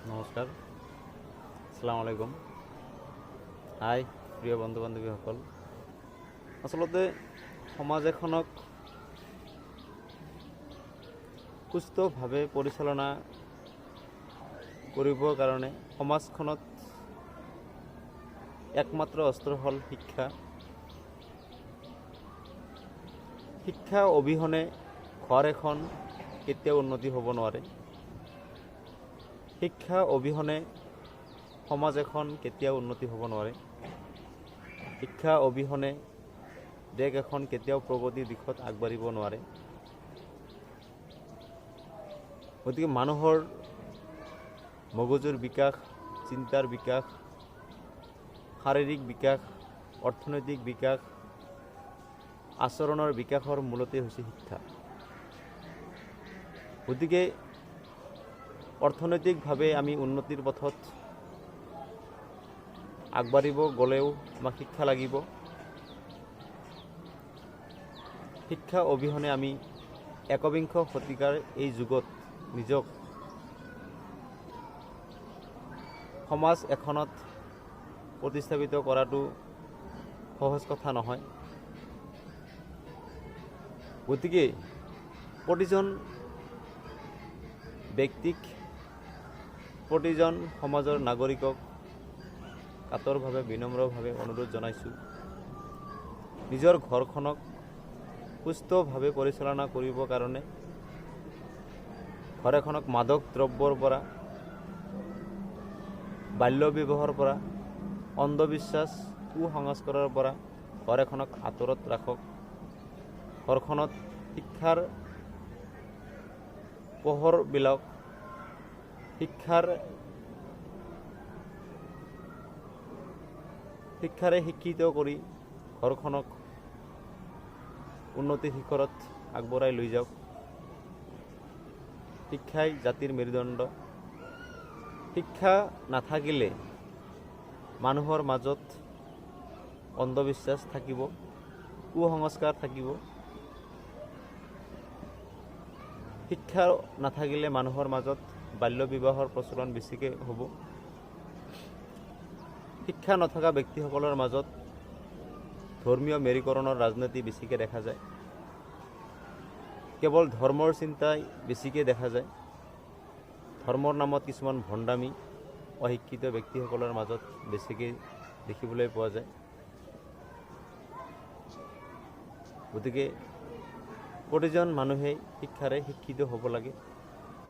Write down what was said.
নমস্কাৰ, আসসালামু আলাইকুম। হাই প্ৰিয় বন্ধু বান্ধৱীসকল, আচলতে সমাজ এখনক সুস্থভাৱে পৰিচালনা কৰিবৰ কাৰণে সমাজখনত একমাত্ৰ অস্ত্ৰ হ'ল শিক্ষা। শিক্ষা অবিহনে ঘৰ এখন কেতিয়াও উন্নতি হ'ব নোৱাৰে। শিক্ষা অবিহনে সমাজ এখন কেতিয়াও উন্নতি হ'ব নোৱাৰে। শিক্ষা অবিহনে দেশ এখন কেতিয়াও প্ৰগতিৰ দিশত আগবাঢ়িব নোৱাৰে। গতিকে মানুহৰ মগজুৰ বিকাশ, চিন্তাৰ বিকাশ, শাৰীৰিক বিকাশ, অৰ্থনৈতিক বিকাশ, আচৰণৰ বিকাশৰ মূলতে হৈছে শিক্ষা। গতিকে অৰ্থনৈতিকভাৱে আমি উন্নতিৰ পথত আগবাঢ়িব গ'লেও আমাক শিক্ষা লাগিব। শিক্ষা অবিহনে আমি একবিংশ শতিকাৰ এই যুগত নিজক সমাজ এখনত প্ৰতিস্থাপিত কৰাটো সহজ কথা নহয়। গতিকে প্ৰতিজন ব্যক্তিক, প্ৰতিজন সমাজৰ নাগৰিকক কাতৰভাৱে বিনম্ৰভাৱে অনুৰোধ জনাইছোঁ, নিজৰ ঘৰখনক সুস্থভাৱে পৰিচালনা কৰিবৰ কাৰণে ঘৰ এখনক মাদক দ্ৰব্যৰ পৰা, বাল্য বিবাহৰ পৰা, অন্ধবিশ্বাস, কুসংস্কাৰৰ পৰা ঘৰ এখনক আঁতৰত ৰাখক। ঘৰখনত শিক্ষাৰ পোহৰ বিলাওক, শিক্ষাৰে শিক্ষিত কৰি ঘৰখনক উন্নতিৰ শিখৰত আগবঢ়াই লৈ যাওক। শিক্ষাই জাতিৰ মেৰুদণ্ড। শিক্ষা নাথাকিলে মানুহৰ মাজত অন্ধবিশ্বাস থাকিব, কুসংস্কাৰ থাকিব। শিক্ষা নাথাকিলে মানুহৰ মাজত বাল্য বিবাহৰ প্ৰচলন বেছিকৈ হ'ব। শিক্ষা নথকা ব্যক্তিসকলৰ মাজত ধৰ্মীয় মেৰুকৰণৰ ৰাজনীতি বেছিকৈ দেখা যায়। কেৱল ধৰ্মৰ চিন্তাই বেছিকৈ দেখা যায়। ধৰ্মৰ নামত কিছুমান ভণ্ডামি অশিক্ষিত ব্যক্তিসকলৰ মাজত বেছিকৈ দেখিবলৈ পোৱা যায়। গতিকে প্ৰতিজন মানুহেই শিক্ষাৰে শিক্ষিত হ'ব লাগে।